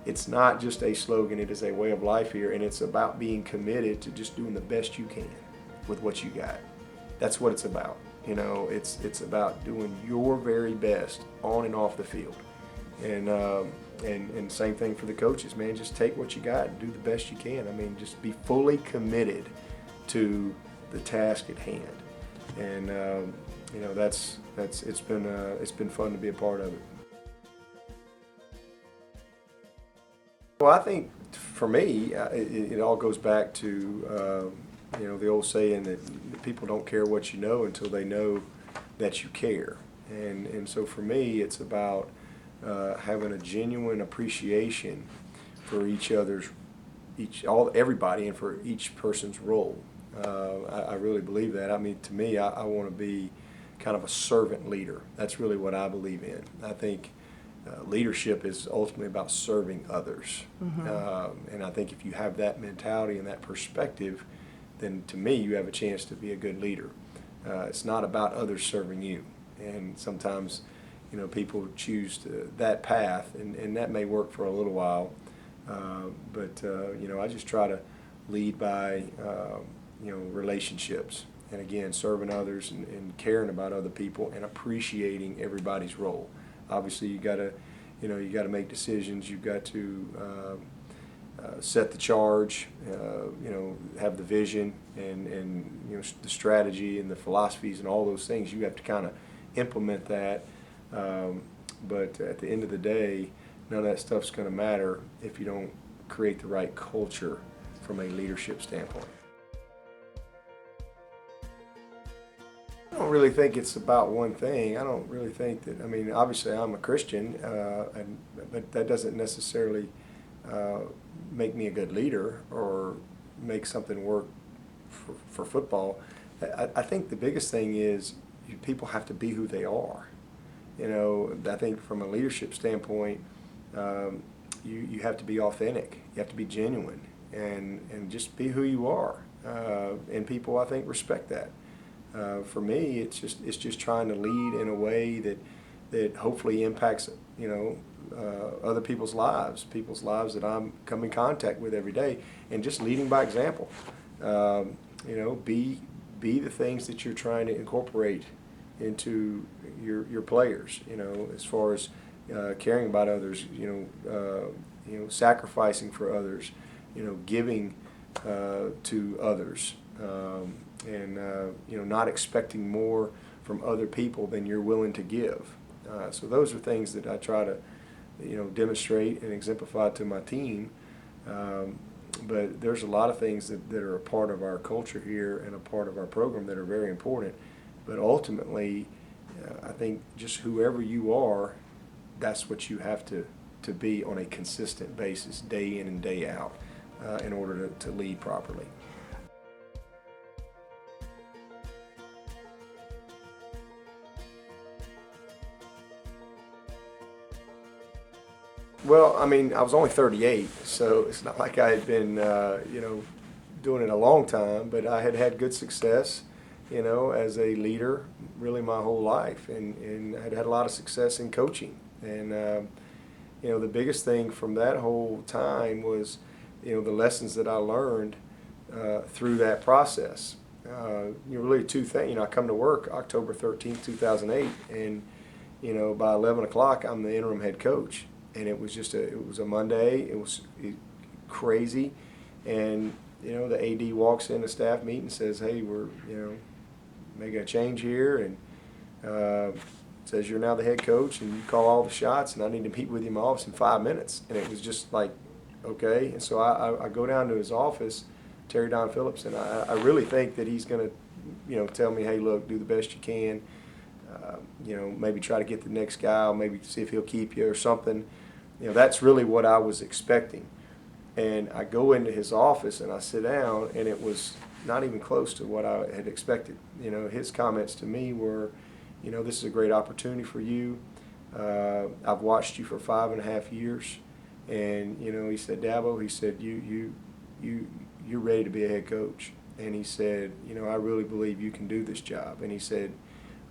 it's not just a slogan, it is a way of life here, and it's about being committed to just doing the best you can with what you got. That's what it's about. You know, it's about doing your very best on and off the field. And same thing for the coaches, man. Just take what you got and do the best you can. I mean, just be fully committed to the task at hand. And you know, it's been fun to be a part of it. Well, I think for me, it all goes back to you know, the old saying that people don't care what you know until they know that you care. And so for me, it's about having a genuine appreciation for everybody, and for each person's role. I really believe that. I mean, to me, I want to be kind of a servant leader. That's really what I believe in. I think leadership is ultimately about serving others. And I think if you have that mentality and that perspective, then to me, you have a chance to be a good leader. It's not about others serving you. And sometimes, you know, people choose that path, and that may work for a little while. But you know, I just try to lead by, you know, relationships. And again, serving others and caring about other people and appreciating everybody's role. Obviously, you got to make decisions. You've got to set the charge. You know, have the vision and you know, the strategy and the philosophies and all those things. You have to kind of implement that. But at the end of the day, none of that stuff's going to matter if you don't create the right culture from a leadership standpoint. I don't really think it's about one thing. I don't really think that, I mean, obviously I'm a Christian, but that doesn't necessarily make me a good leader or make something work for football. I think the biggest thing is people have to be who they are. You know, I think from a leadership standpoint, you have to be authentic. You have to be genuine and just be who you are. And people, I think, respect that. For me, it's just trying to lead in a way that hopefully impacts, you know, other people's lives that I'm come in contact with every day, and just leading by example. You know, be the things that you're trying to incorporate into your players. You know, as far as caring about others. You know, sacrificing for others. You know, giving to others. And you know, not expecting more from other people than you're willing to give. So those are things that I try to, you know, demonstrate and exemplify to my team. But there's a lot of things that are a part of our culture here and a part of our program that are very important. But ultimately, I think just whoever you are, that's what you have to be on a consistent basis, day in and day out, in order to lead properly. Well, I mean, I was only 38, so it's not like I had been, you know, doing it a long time, but I had had good success, you know, as a leader really my whole life, and I had had a lot of success in coaching. And, you know, the biggest thing from that whole time was, you know, the lessons that I learned through that process. You know, really two things. You know, I come to work October 13th, 2008, and, you know, by 11 o'clock, I'm the interim head coach. And it was a Monday. It was crazy, and you know, the AD walks in a staff meeting and says, "Hey, we're, you know, making a change here," and says, "You're now the head coach, and you call all the shots, and I need to meet with you in my office in 5 minutes." And it was just like, okay. And so I go down to his office, Terry Don Phillips, and I really think that he's going to, you know, tell me, "Hey, look, do the best you can. You know, maybe try to get the next guy, or maybe see if he'll keep you or something." You know, that's really what I was expecting. And I go into his office and I sit down, and it was not even close to what I had expected. You know, his comments to me were, you know, "This is a great opportunity for you. I've watched you for 5.5 years, and you know," he said, "Dabo," he said, you're ready to be a head coach." And he said, "You know, I really believe you can do this job." And he said,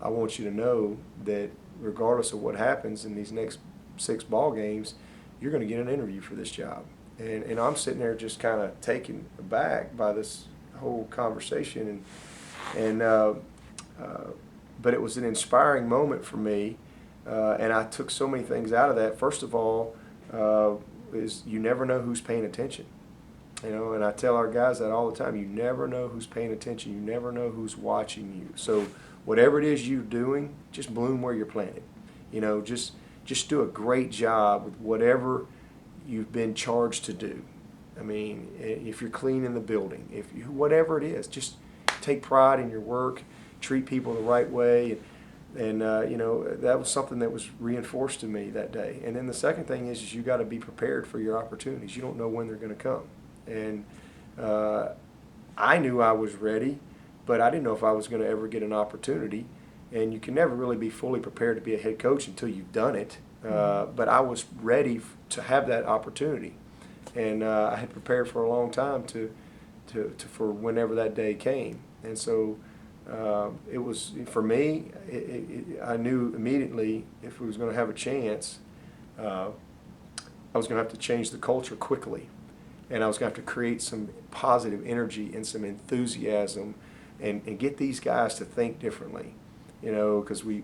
"I want you to know that regardless of what happens in these next 6 ball games, you're going to get an interview for this job. And I'm sitting there just kind of taken aback by this whole conversation. But it was an inspiring moment for me. And I took so many things out of that. First of all, is you never know who's paying attention. And I tell our guys that all the time. You never know who's paying attention. You never know who's watching you. So whatever it is you're doing, just bloom where you're planted. Just do a great job with whatever you've been charged to do. I mean, if you're cleaning the building, whatever it is, just take pride in your work, treat people the right way, and that was something that was reinforced to me that day. And then the second thing is you got to be prepared for your opportunities. You don't know when they're going to come. And I knew I was ready, but I didn't know if I was going to ever get an opportunity. And you can never really be fully prepared to be a head coach until you've done it. But I was ready to have that opportunity, and I had prepared for a long time for whenever that day came. And so it was, for me, I knew immediately if we was going to have a chance, I was going to have to change the culture quickly, and I was going to have to create some positive energy and some enthusiasm, and get these guys to think differently, because we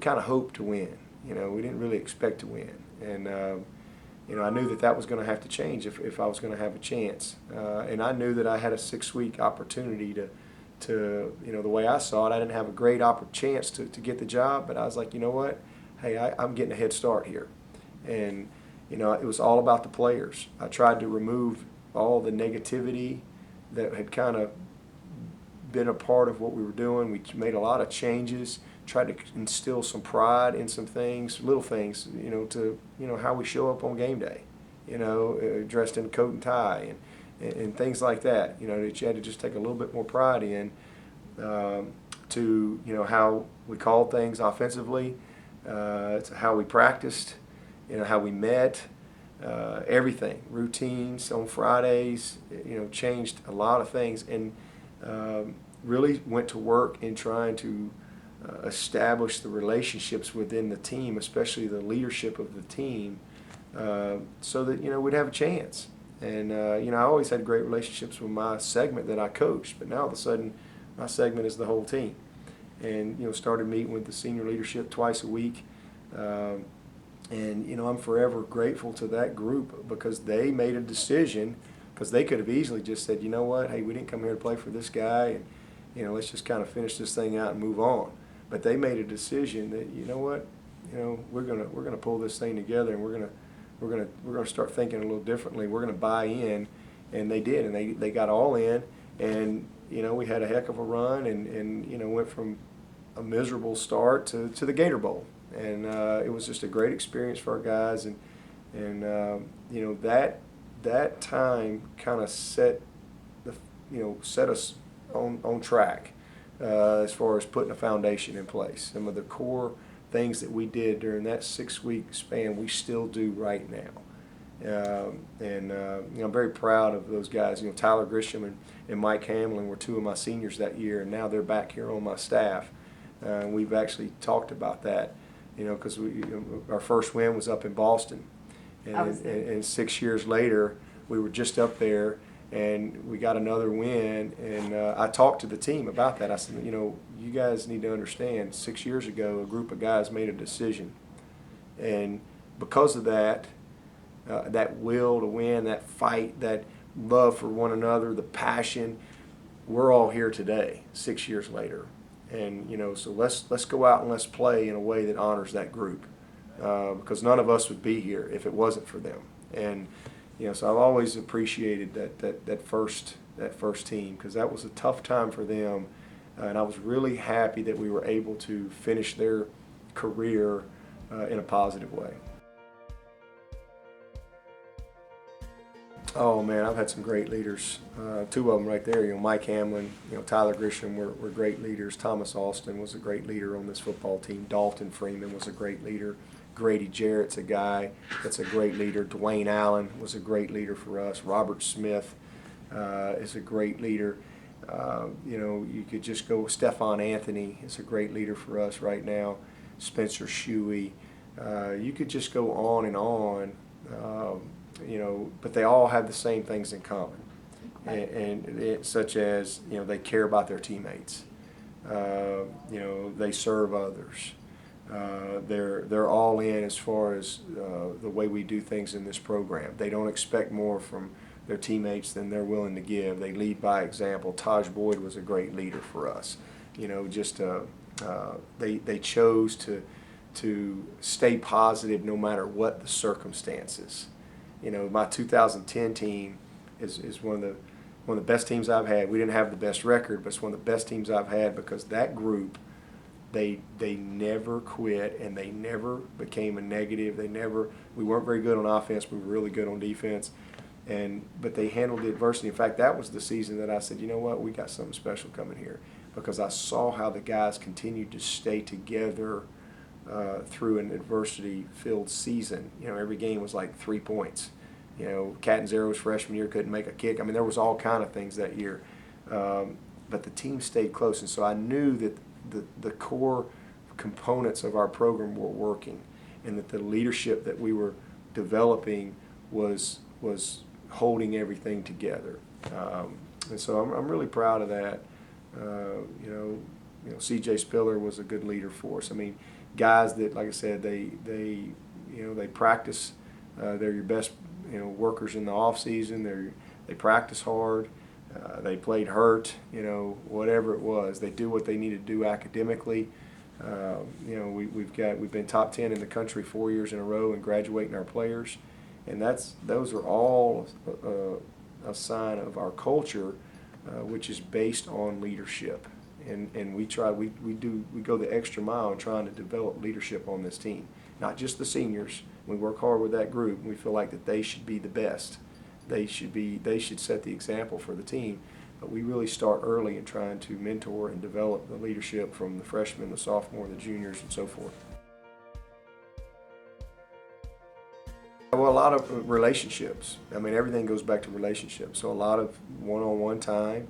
kind of hoped to win. We didn't really expect to win. And, I knew that was going to have to change if I was going to have a chance. And I knew that I had a 6-week opportunity to the way I saw it, I didn't have a great chance to get the job, but I was like, you know what? Hey, I'm getting a head start here. And, it was all about the players. I tried to remove all the negativity that had kind of been a part of what we were doing. We made a lot of changes, tried to instill some pride in some things, little things, to how we show up on game day, dressed in a coat and tie and things like that, that you had to just take a little bit more pride in, to how we called things offensively, to how we practiced, how we met, everything, routines on Fridays, changed a lot of things, and really went to work in trying to establish the relationships within the team, especially the leadership of the team, so that we'd have a chance. And I always had great relationships with my segment that I coached, but now all of a sudden my segment is the whole team. And started meeting with the senior leadership twice a week, and I'm forever grateful to that group, because they made a decision, because they could have easily just said, you know what, hey, we didn't come here to play for this guy, and let's just kind of finish this thing out and move on. But they made a decision that, you know what, we're gonna pull this thing together, and we're gonna start thinking a little differently. We're gonna buy in, and they did, and they got all in, and we had a heck of a run, and went from a miserable start to the Gator Bowl, and it was just a great experience for our guys, and that time kind of set us on track. As far as putting a foundation in place. Some of the core things that we did during that 6-week span, we still do right now. I'm very proud of those guys. Tyler Grisham and Mike Hamlin were 2 of my seniors that year, and now they're back here on my staff. We've actually talked about that, because our first win was up in Boston. And 6 years later, we were just up there, and we got another win, and I talked to the team about that. I said, you guys need to understand, 6 years ago, a group of guys made a decision, and because of that, that will to win, that fight, that love for one another, the passion, we're all here today, 6 years later. And so let's go out and let's play in a way that honors that group, because none of us would be here if it wasn't for them. And so I've always appreciated that first team, because that was a tough time for them, and I was really happy that we were able to finish their career in a positive way. Oh man, I've had some great leaders. 2 of them right there. Mike Hamlin, Tyler Grisham were great leaders. Thomas Austin was a great leader on this football team. Dalton Freeman was a great leader. Grady Jarrett's a guy that's a great leader. Dwayne Allen was a great leader for us. Robert Smith is a great leader. You could just go. Stephon Anthony is a great leader for us right now. Spencer Shuey, You could just go on and on, but they all have the same things in common, such as they care about their teammates. They serve others. They're all in as far as the way we do things in this program. They don't expect more from their teammates than they're willing to give. They lead by example. Taj Boyd was a great leader for us. They chose to stay positive no matter what the circumstances. My 2010 team is one of the best teams I've had. We didn't have the best record, but it's one of the best teams I've had because that group, they never quit and they never became a negative. We weren't very good on offense. We were really good on defense, but they handled the adversity. In fact, that was the season that I said, you know what, we got something special coming here, because I saw how the guys continued to stay together through an adversity-filled season. Every game was like 3 points. Catanzaro's freshman year couldn't make a kick. I mean, there was all kind of things that year, but the team stayed close, and so I knew that the core components of our program were working, and that the leadership that we were developing was holding everything together. And so I'm really proud of that. C.J. Spiller was a good leader for us. I mean, guys that, like I said, they practice. They're your best workers in the off season. They practice hard. They played hurt. Whatever it was, they do what they need to do academically. We've been top 10 in the country 4 years in a row in graduating our players, and those are all a sign of our culture, which is based on leadership. And we go the extra mile in trying to develop leadership on this team. Not just the seniors. We work hard with that group. We feel like that they should be the best. They should set the example for the team. But we really start early in trying to mentor and develop the leadership from the freshmen, the sophomore, the juniors, and so forth. Well, a lot of relationships. I mean, everything goes back to relationships. So a lot of one-on-one time,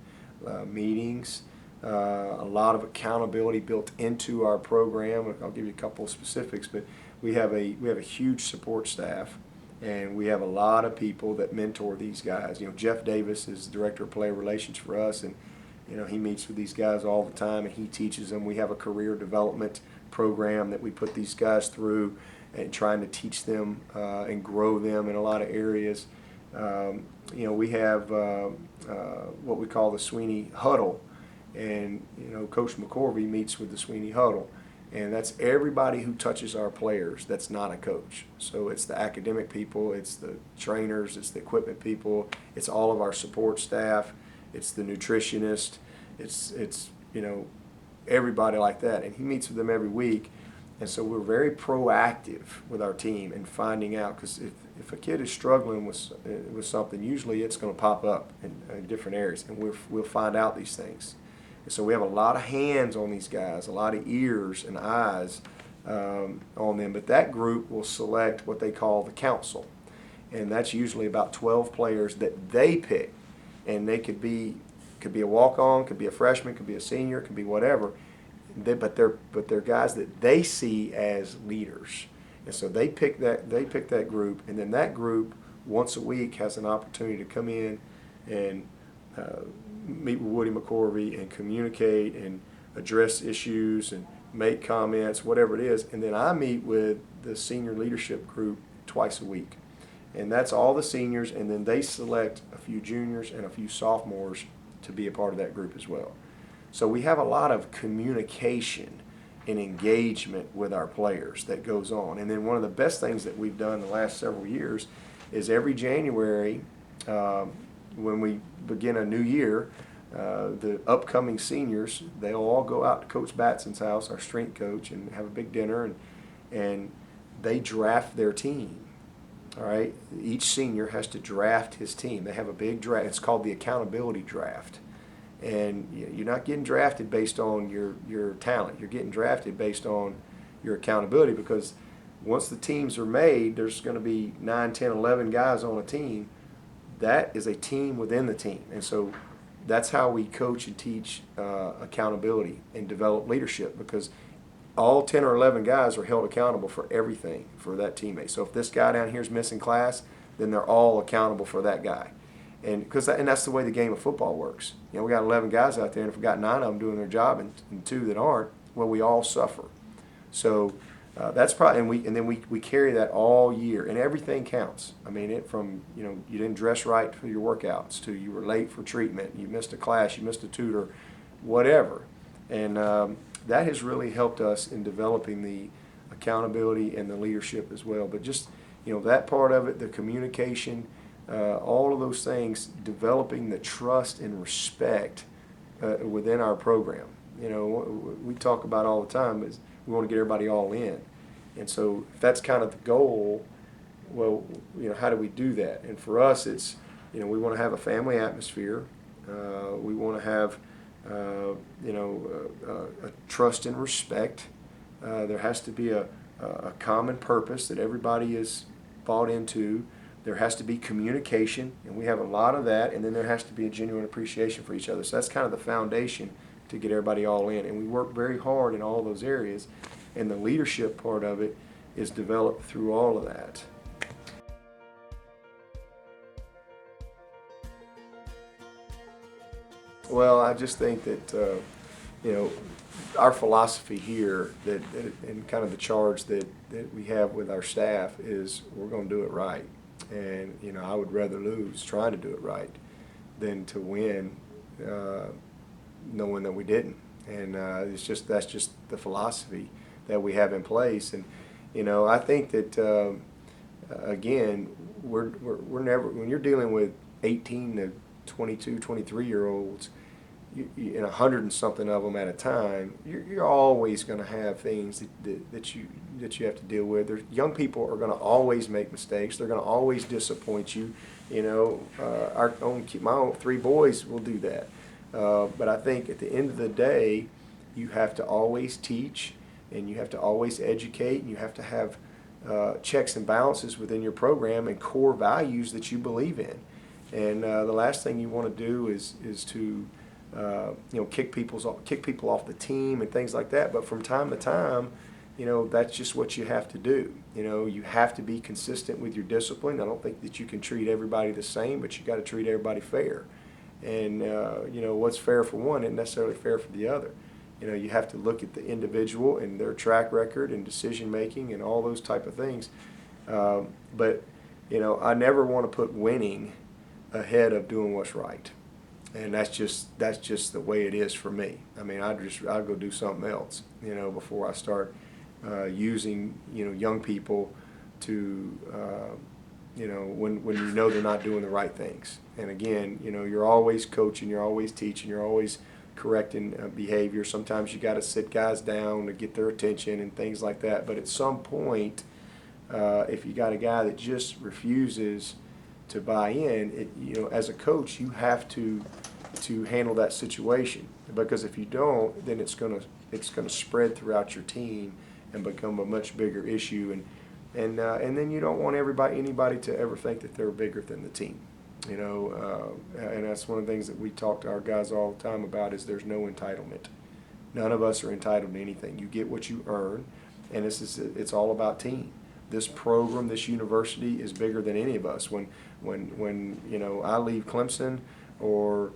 meetings, a lot of accountability built into our program. I'll give you a couple of specifics, but we have a huge support staff, and we have a lot of people that mentor these guys. Jeff Davis is the director of player relations for us, and he meets with these guys all the time, and he teaches them. We have a career development program that we put these guys through, and trying to teach them and grow them in a lot of areas. We have what we call the Swinney Huddle, and Coach McCorvey meets with the Swinney Huddle, and that's everybody who touches our players that's not a coach. So it's the academic people, it's the trainers, it's the equipment people, it's all of our support staff, it's the nutritionist, it's everybody like that, and he meets with them every week. And so we're very proactive with our team in finding out, because if a kid is struggling with something, usually it's going to pop up in different areas, and we'll find out these things. And so we have a lot of hands on these guys, a lot of ears and eyes on them. But that group will select what they call the council, and that's usually about 12 players that they pick, and they could be a walk-on, could be a freshman, could be a senior, could be whatever. But they're guys that they see as leaders, and so they pick that group, and then that group once a week has an opportunity to come in and meet with Woody McCorvey and communicate and address issues and make comments, whatever it is. And then I meet with the senior leadership group twice a week, and that's all the seniors, and then they select a few juniors and a few sophomores to be a part of that group as well. So we have a lot of communication and engagement with our players that goes on. And then one of the best things that we've done the last several years is every January, when we begin a new year, the upcoming seniors, they'll all go out to Coach Batson's house, our strength coach, and have a big dinner, and they draft their team. All right, each senior has to draft his team. They have a big draft. It's called the accountability draft. And you're not getting drafted based on your talent. You're getting drafted based on your accountability, because once the teams are made, there's going to be 9, 10, 11 guys on a team. That is a team within the team. And so that's how we coach and teach accountability and develop leadership, because all 10 or 11 guys are held accountable for everything for that teammate. So if this guy down here is missing class, then they're all accountable for that guy. And that's the way the game of football works. You know, we got 11 guys out there, and if we got 9 of them doing their job and 2 that aren't, well, we all suffer. So that's probably, and then we carry that all year, and everything counts. I mean, you didn't dress right for your workouts, to you were late for treatment, you missed a class, you missed a tutor, whatever. And that has really helped us in developing the accountability and the leadership as well. But just, that part of it, the communication, all of those things, developing the trust and respect within our program. We talk about all the time is we want to get everybody all in. And so if that's kind of the goal, well, how do we do that? And for us, it's, we want to have a family atmosphere. We want to have, a trust and respect. There has to be a common purpose that everybody is bought into. There has to be communication, and we have a lot of that, and then there has to be a genuine appreciation for each other. So that's kind of the foundation to get everybody all in, and we work very hard in all those areas, and the leadership part of it is developed through all of that. Well, I just think that our philosophy here, and kind of the charge that we have with our staff is we're going to do it right. And I would rather lose trying to do it right than to win knowing that we didn't. And that's just the philosophy that we have in place. And I think that again, we're never, when you're dealing with 18 to 22, 23-year-olds, and 100 and something of them at a time, you're always going to have things that you have to deal with. Young people are going to always make mistakes. They're going to always disappoint you. My own 3 boys will do that. But I think at the end of the day, you have to always teach, and you have to always educate, and you have to have checks and balances within your program and core values that you believe in. And the last thing you want to do is to kick people off the team and things like that. But from time to time, that's just what you have to do. You have to be consistent with your discipline. I don't think that you can treat everybody the same, but you got to treat everybody fair. And what's fair for one isn't necessarily fair for the other. You have to look at the individual and their track record and decision making and all those type of things. But I never want to put winning ahead of doing what's right. And that's just the way it is for me. I mean, I'll go do something else, before I start using, young people to, when they're not doing the right things. And again, you're always coaching, you're always teaching, you're always correcting behavior. Sometimes you got to sit guys down to get their attention and things like that. But at some point, if you got a guy that just refuses to buy in, as a coach, you have to handle that situation, because if you don't, then it's gonna spread throughout your team and become a much bigger issue, and then you don't want anybody to ever think that they're bigger than the team, and that's one of the things that we talk to our guys all the time about is there's no entitlement. None of us are entitled to anything. You get what you earn, and it's all about team. This program, this university is bigger than any of us. When I leave Clemson or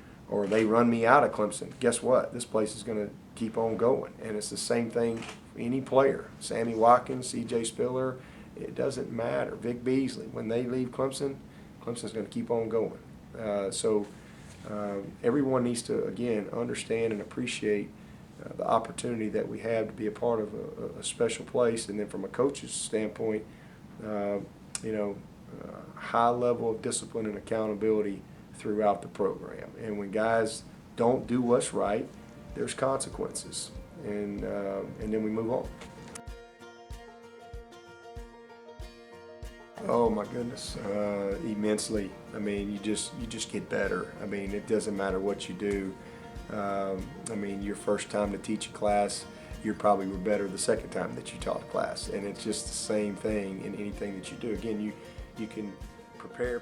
they run me out of Clemson, guess what? This place is going to keep on going. And it's the same thing for any player. Sammy Watkins, C.J. Spiller, it doesn't matter. Vic Beasley, when they leave Clemson, Clemson's going to keep on going. So everyone needs to, again, understand and appreciate the opportunity that we have to be a part of a special place. And then from a coach's standpoint, high level of discipline and accountability throughout the program. And when guys don't do what's right, there's consequences, and then we move on. Oh my goodness, immensely. I mean, you just get better. I mean, it doesn't matter what you do. I mean, your first time to teach a class, you probably were better the second time that you taught a class, and it's just the same thing in anything that you do. Again, you can prepare.